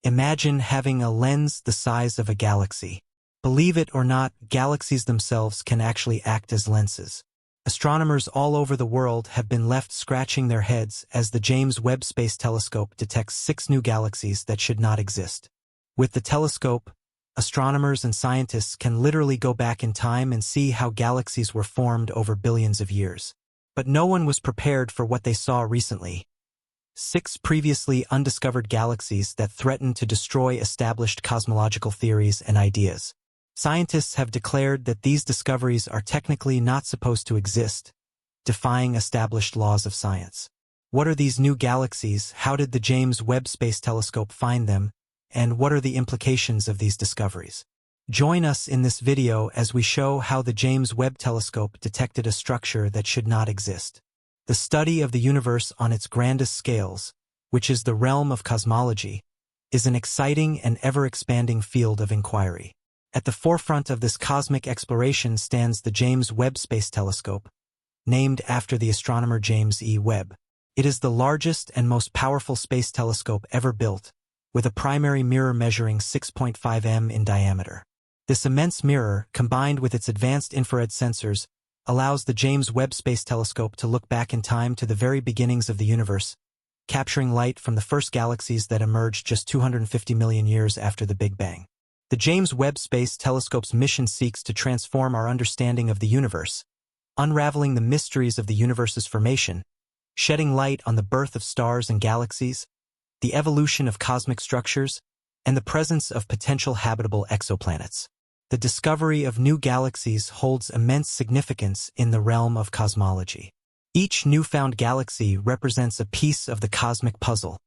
Imagine having a lens the size of a galaxy. Believe it or not, galaxies themselves can actually act as lenses. Astronomers all over the world have been left scratching their heads as the James Webb Space Telescope detects 6 new galaxies that should not exist. With the telescope, astronomers and scientists can literally go back in time and see how galaxies were formed over billions of years. But no one was prepared for what they saw recently. 6 previously undiscovered galaxies that threaten to destroy established cosmological theories and ideas. Scientists have declared that these discoveries are technically not supposed to exist, defying established laws of science. What are these new galaxies? How did the James Webb Space Telescope find them? And what are the implications of these discoveries? Join us in this video as we show how the James Webb Telescope detected a structure that should not exist. The study of the universe on its grandest scales, which is the realm of cosmology, is an exciting and ever-expanding field of inquiry. At the forefront of this cosmic exploration stands the James Webb Space Telescope, named after the astronomer James E. Webb. It is the largest and most powerful space telescope ever built, with a primary mirror measuring 6.5 m in diameter. This immense mirror, combined with its advanced infrared sensors, allows the James Webb Space Telescope to look back in time to the very beginnings of the universe, capturing light from the first galaxies that emerged just 250 million years after the Big Bang. The James Webb Space Telescope's mission seeks to transform our understanding of the universe, unraveling the mysteries of the universe's formation, shedding light on the birth of stars and galaxies, the evolution of cosmic structures, and the presence of potential habitable exoplanets. The discovery of new galaxies holds immense significance in the realm of cosmology. Each newfound galaxy represents a piece of the cosmic puzzle,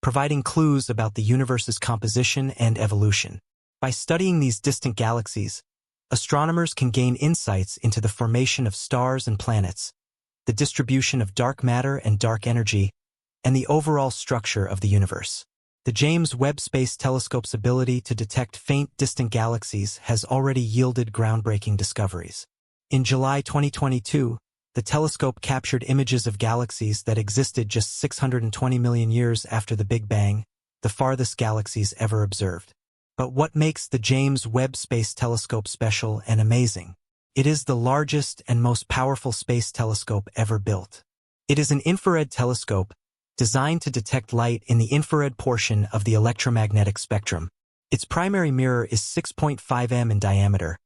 providing clues about the universe's composition and evolution. By studying these distant galaxies, astronomers can gain insights into the formation of stars and planets, the distribution of dark matter and dark energy, and the overall structure of the universe. The James Webb Space Telescope's ability to detect faint distant galaxies has already yielded groundbreaking discoveries. In July 2022, the telescope captured images of galaxies that existed just 620 million years after the Big Bang, the farthest galaxies ever observed. But what makes the James Webb Space Telescope special and amazing? It is the largest and most powerful space telescope ever built. It is an infrared telescope designed to detect light in the infrared portion of the electromagnetic spectrum. Its primary mirror is 6.5 m in diameter,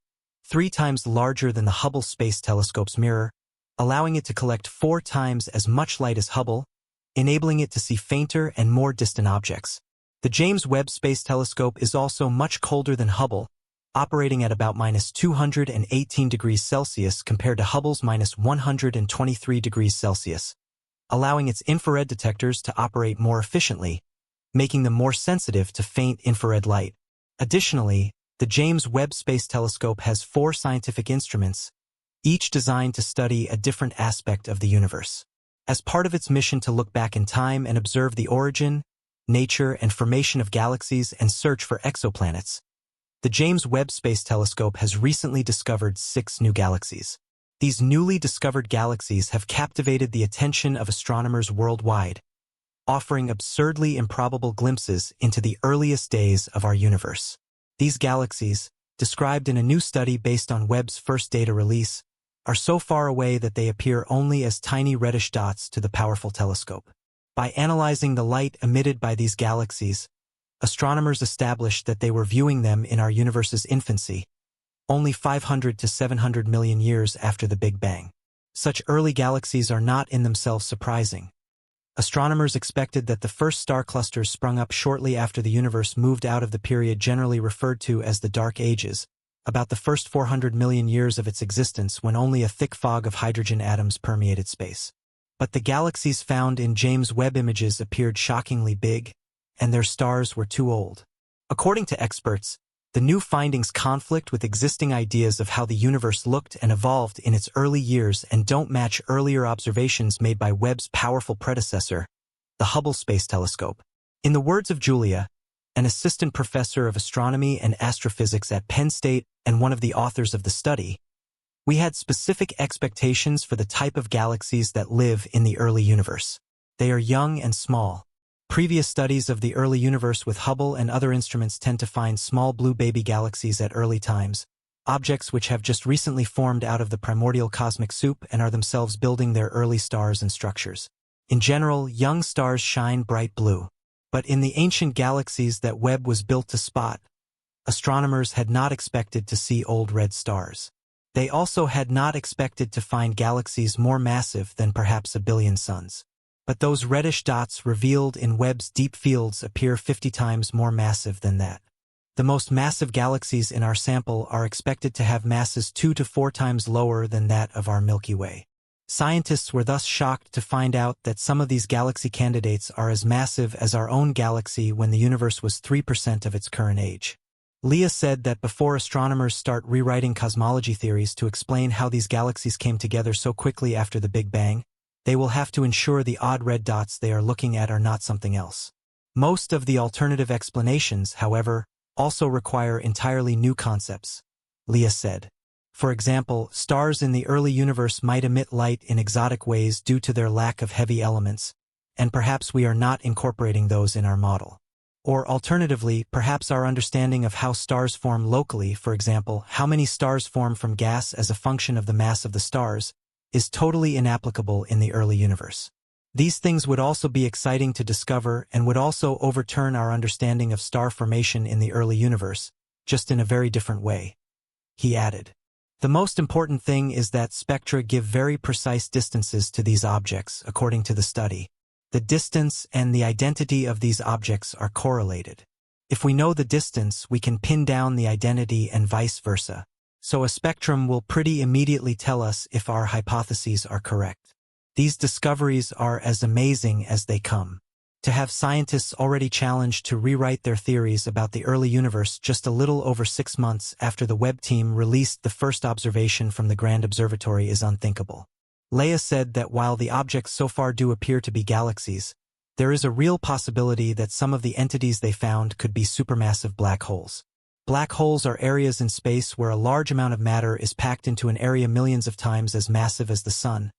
3 times larger than the Hubble Space Telescope's mirror, allowing it to collect 4 times as much light as Hubble, enabling it to see fainter and more distant objects. The James Webb Space Telescope is also much colder than Hubble, operating at about -218 degrees Celsius compared to Hubble's -123 degrees Celsius, allowing its infrared detectors to operate more efficiently, making them more sensitive to faint infrared light. Additionally, the James Webb Space Telescope has 4 scientific instruments, each designed to study a different aspect of the universe. As part of its mission to look back in time and observe the origin, nature, and formation of galaxies and search for exoplanets, the James Webb Space Telescope has recently discovered 6 new galaxies. These newly discovered galaxies have captivated the attention of astronomers worldwide, offering absurdly improbable glimpses into the earliest days of our universe. These galaxies, described in a new study based on Webb's first data release, are so far away that they appear only as tiny reddish dots to the powerful telescope. By analyzing the light emitted by these galaxies, astronomers established that they were viewing them in our universe's infancy, only 500 to 700 million years after the Big Bang. Such early galaxies are not in themselves surprising. Astronomers expected that the first star clusters sprung up shortly after the universe moved out of the period generally referred to as the Dark Ages, about the first 400 million years of its existence when only a thick fog of hydrogen atoms permeated space. But the galaxies found in James Webb images appeared shockingly big, and their stars were too old. According to experts, the new findings conflict with existing ideas of how the universe looked and evolved in its early years and don't match earlier observations made by Webb's powerful predecessor, the Hubble Space Telescope. In the words of Julia, an assistant professor of astronomy and astrophysics at Penn State and one of the authors of the study, we had specific expectations for the type of galaxies that live in the early universe. They are young and small, Previous studies of the early universe with Hubble and other instruments tend to find small blue baby galaxies at early times, objects which have just recently formed out of the primordial cosmic soup and are themselves building their early stars and structures. In general, young stars shine bright blue. But in the ancient galaxies that Webb was built to spot, astronomers had not expected to see old red stars. They also had not expected to find galaxies more massive than perhaps a billion suns. But those reddish dots revealed in Webb's deep fields appear 50 times more massive than that. The most massive galaxies in our sample are expected to have masses 2 to 4 times lower than that of our Milky Way. Scientists were thus shocked to find out that some of these galaxy candidates are as massive as our own galaxy when the universe was 3% of its current age. Leah said that before astronomers start rewriting cosmology theories to explain how these galaxies came together so quickly after the Big Bang, they will have to ensure the odd red dots they are looking at are not something else. Most of the alternative explanations, however, also require entirely new concepts, Leah said. For example, stars in the early universe might emit light in exotic ways due to their lack of heavy elements, and perhaps we are not incorporating those in our model. Or alternatively, perhaps our understanding of how stars form locally, for example, how many stars form from gas as a function of the mass of the stars, is totally inapplicable in the early universe. These things would also be exciting to discover and would also overturn our understanding of star formation in the early universe, just in a very different way. He added, "The most important thing is that spectra give very precise distances to these objects, according to the study. The distance and the identity of these objects are correlated. If we know the distance, we can pin down the identity and vice versa. So a spectrum will pretty immediately tell us if our hypotheses are correct. These discoveries are as amazing as they come. To have scientists already challenged to rewrite their theories about the early universe just a little over 6 months after the Webb team released the first observation from the Grand Observatory is unthinkable." Leah said that while the objects so far do appear to be galaxies, there is a real possibility that some of the entities they found could be supermassive black holes. Black holes are areas in space where a large amount of matter is packed into an area millions of times as massive as the Sun,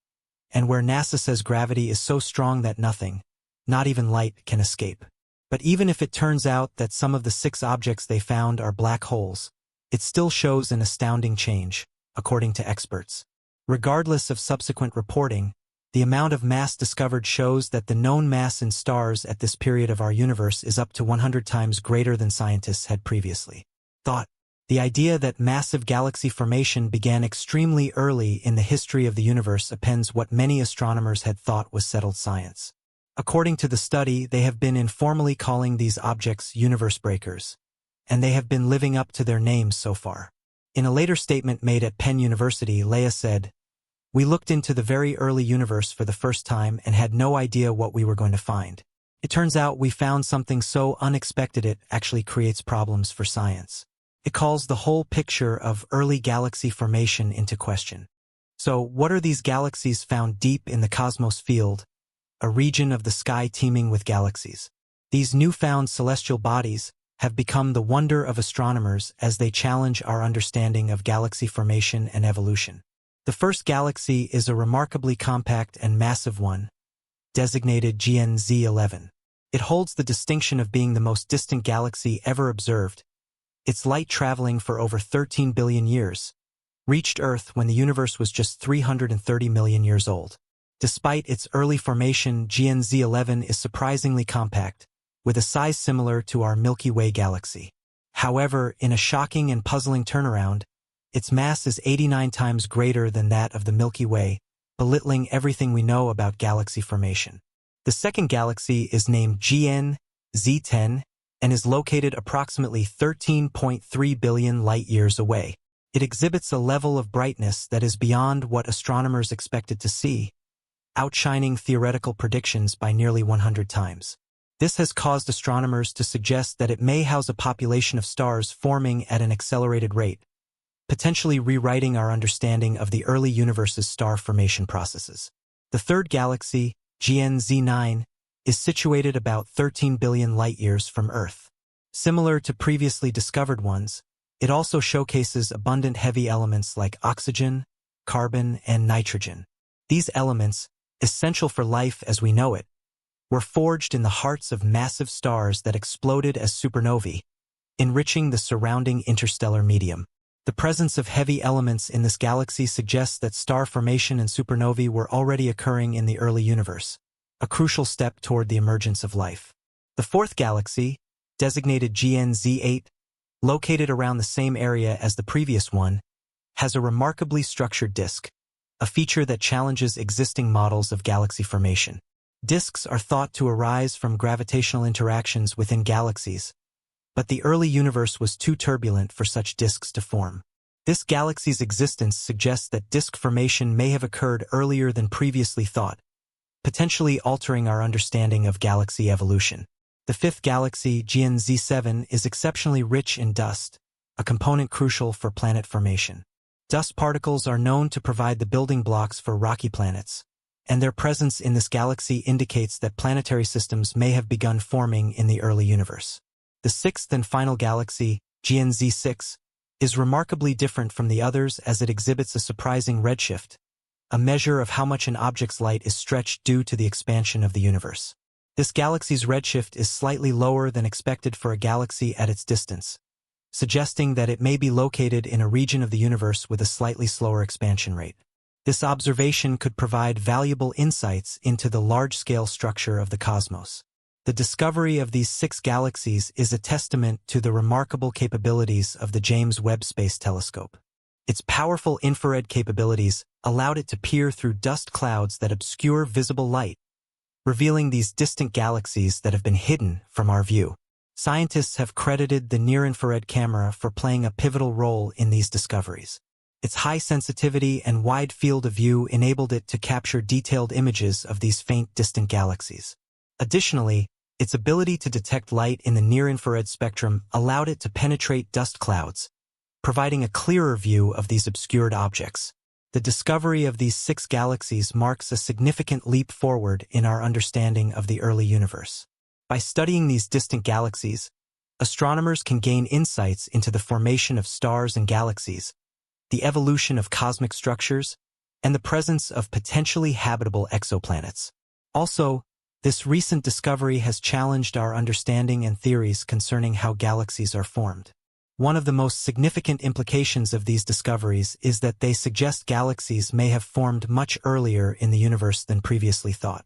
and where NASA says gravity is so strong that nothing, not even light, can escape. But even if it turns out that some of the 6 objects they found are black holes, it still shows an astounding change, according to experts. Regardless of subsequent reporting, the amount of mass discovered shows that the known mass in stars at this period of our universe is up to 100 times greater than scientists had previously thought. The idea that massive galaxy formation began extremely early in the history of the universe appends what many astronomers had thought was settled science. According to the study, they have been informally calling these objects universe breakers, and they have been living up to their names so far. In a later statement made at Penn University, Leah said, "We looked into the very early universe for the first time and had no idea what we were going to find. It turns out we found something so unexpected it actually creates problems for science. It calls the whole picture of early galaxy formation into question. So, what are these galaxies found deep in the cosmos field, a region of the sky teeming with galaxies? These newfound celestial bodies have become the wonder of astronomers as they challenge our understanding of galaxy formation and evolution. The first galaxy is a remarkably compact and massive one, designated GN-Z11. It holds the distinction of being the most distant galaxy ever observed. Its light traveling for over 13 billion years, reached Earth when the universe was just 330 million years old. Despite its early formation, GN-Z11 is surprisingly compact, with a size similar to our Milky Way galaxy. However, in a shocking and puzzling turnaround, its mass is 89 times greater than that of the Milky Way, belittling everything we know about galaxy formation. The second galaxy is named GN-Z10 and is located approximately 13.3 billion light-years away. It exhibits a level of brightness that is beyond what astronomers expected to see, outshining theoretical predictions by nearly 100 times. This has caused astronomers to suggest that it may house a population of stars forming at an accelerated rate, potentially rewriting our understanding of the early universe's star formation processes. The third galaxy, GN-Z9, is situated about 13 billion light-years from Earth. Similar to previously discovered ones, it also showcases abundant heavy elements like oxygen, carbon, and nitrogen. These elements, essential for life as we know it, were forged in the hearts of massive stars that exploded as supernovae, enriching the surrounding interstellar medium. The presence of heavy elements in this galaxy suggests that star formation and supernovae were already occurring in the early universe, a crucial step toward the emergence of life. The fourth galaxy, designated GN-Z8, located around the same area as the previous one, has a remarkably structured disk, a feature that challenges existing models of galaxy formation. Disks are thought to arise from gravitational interactions within galaxies, but the early universe was too turbulent for such disks to form. This galaxy's existence suggests that disk formation may have occurred earlier than previously thought, potentially altering our understanding of galaxy evolution. The fifth galaxy, GN-Z7, is exceptionally rich in dust, a component crucial for planet formation. Dust particles are known to provide the building blocks for rocky planets, and their presence in this galaxy indicates that planetary systems may have begun forming in the early universe. The sixth and final galaxy, GN-Z6, is remarkably different from the others as it exhibits a surprising redshift, a measure of how much an object's light is stretched due to the expansion of the universe. This galaxy's redshift is slightly lower than expected for a galaxy at its distance, suggesting that it may be located in a region of the universe with a slightly slower expansion rate. This observation could provide valuable insights into the large-scale structure of the cosmos. The discovery of these 6 galaxies is a testament to the remarkable capabilities of the James Webb Space Telescope. Its powerful infrared capabilities allowed it to peer through dust clouds that obscure visible light, revealing these distant galaxies that have been hidden from our view. Scientists have credited the near-infrared camera for playing a pivotal role in these discoveries. Its high sensitivity and wide field of view enabled it to capture detailed images of these faint distant galaxies. Additionally, its ability to detect light in the near-infrared spectrum allowed it to penetrate dust clouds, providing a clearer view of these obscured objects. The discovery of these 6 galaxies marks a significant leap forward in our understanding of the early universe. By studying these distant galaxies, astronomers can gain insights into the formation of stars and galaxies, the evolution of cosmic structures, and the presence of potentially habitable exoplanets. Also, this recent discovery has challenged our understanding and theories concerning how galaxies are formed. One of the most significant implications of these discoveries is that they suggest galaxies may have formed much earlier in the universe than previously thought.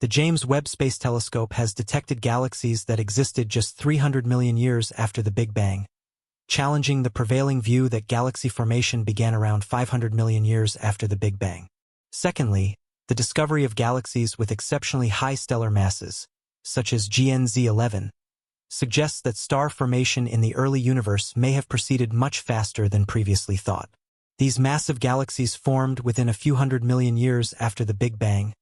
The James Webb Space Telescope has detected galaxies that existed just 300 million years after the Big Bang, challenging the prevailing view that galaxy formation began around 500 million years after the Big Bang. Secondly, the discovery of galaxies with exceptionally high stellar masses, such as GN-Z11, suggests that star formation in the early universe may have proceeded much faster than previously thought. These massive galaxies formed within a few hundred million years after the Big Bang,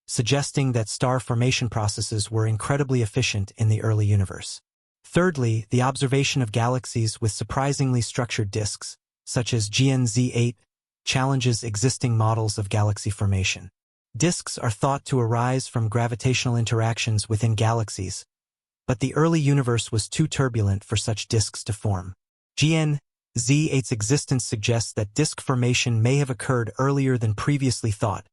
suggesting that star formation processes were incredibly efficient in the early universe. Thirdly, the observation of galaxies with surprisingly structured disks, such as GN-Z8, challenges existing models of galaxy formation. Disks are thought to arise from gravitational interactions within galaxies, but the early universe was too turbulent for such disks to form. GN-Z8's existence suggests that disk formation may have occurred earlier than previously thought,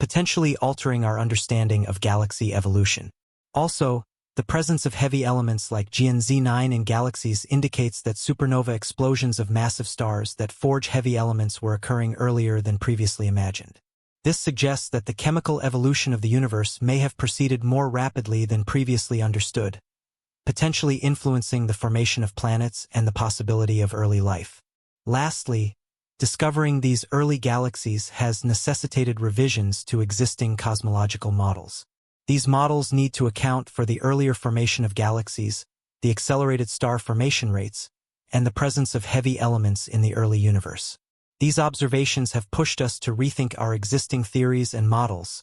potentially altering our understanding of galaxy evolution. Also, the presence of heavy elements like GN-Z9 in galaxies indicates that supernova explosions of massive stars that forge heavy elements were occurring earlier than previously imagined. This suggests that the chemical evolution of the universe may have proceeded more rapidly than previously understood, potentially influencing the formation of planets and the possibility of early life. Lastly, discovering these early galaxies has necessitated revisions to existing cosmological models. These models need to account for the earlier formation of galaxies, the accelerated star formation rates, and the presence of heavy elements in the early universe. These observations have pushed us to rethink our existing theories and models,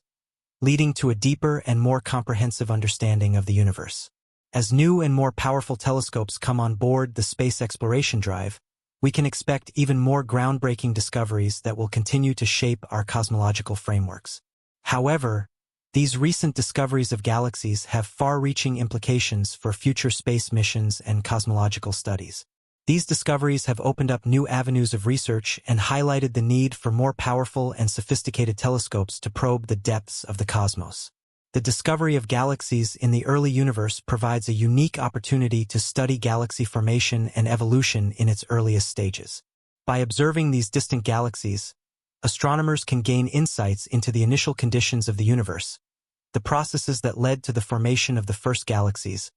leading to a deeper and more comprehensive understanding of the universe. As new and more powerful telescopes come on board the space exploration drive, we can expect even more groundbreaking discoveries that will continue to shape our cosmological frameworks. However, these recent discoveries of galaxies have far-reaching implications for future space missions and cosmological studies. These discoveries have opened up new avenues of research and highlighted the need for more powerful and sophisticated telescopes to probe the depths of the cosmos. The discovery of galaxies in the early universe provides a unique opportunity to study galaxy formation and evolution in its earliest stages. By observing these distant galaxies, astronomers can gain insights into the initial conditions of the universe, the processes that led to the formation of the first galaxies,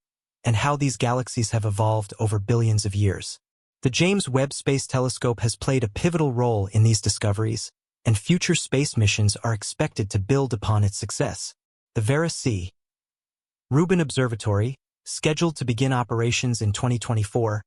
and how these galaxies have evolved over billions of years. The James Webb Space Telescope has played a pivotal role in these discoveries, and future space missions are expected to build upon its success. The Vera C. Rubin Observatory, scheduled to begin operations in 2024,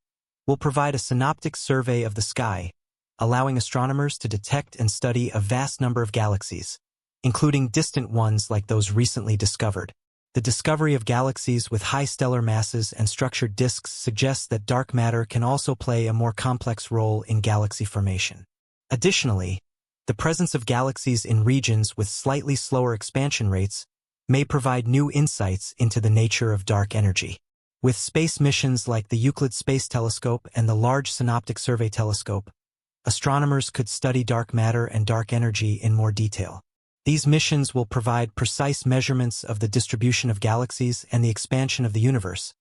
will provide a synoptic survey of the sky, allowing astronomers to detect and study a vast number of galaxies, including distant ones like those recently discovered. The discovery of galaxies with high stellar masses and structured disks suggests that dark matter can also play a more complex role in galaxy formation. Additionally, the presence of galaxies in regions with slightly slower expansion rates may provide new insights into the nature of dark energy. With space missions like the Euclid Space Telescope and the Large Synoptic Survey Telescope, astronomers could study dark matter and dark energy in more detail. These missions will provide precise measurements of the distribution of galaxies and the expansion of the universe,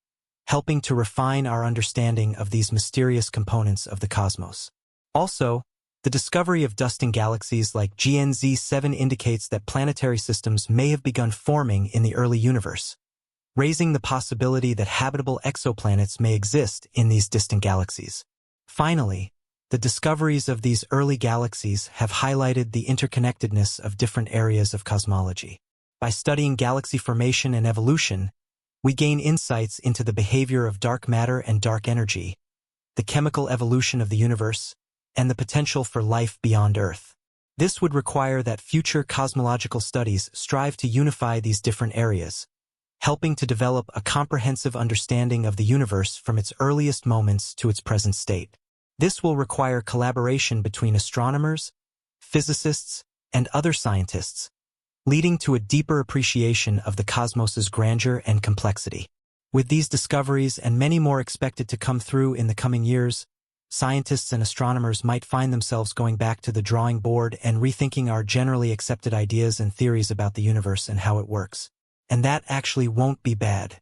helping to refine our understanding of these mysterious components of the cosmos. Also, the discovery of dusting galaxies like GNZ7 indicates that planetary systems may have begun forming in the early universe, raising the possibility that habitable exoplanets may exist in these distant galaxies. Finally, the discoveries of these early galaxies have highlighted the interconnectedness of different areas of cosmology. By studying galaxy formation and evolution, we gain insights into the behavior of dark matter and dark energy, the chemical evolution of the universe, and the potential for life beyond Earth. This would require that future cosmological studies strive to unify these different areas, helping to develop a comprehensive understanding of the universe from its earliest moments to its present state. This will require collaboration between astronomers, physicists, and other scientists, leading to a deeper appreciation of the cosmos's grandeur and complexity. With these discoveries and many more expected to come through in the coming years, scientists and astronomers might find themselves going back to the drawing board and rethinking our generally accepted ideas and theories about the universe and how it works. And that actually won't be bad.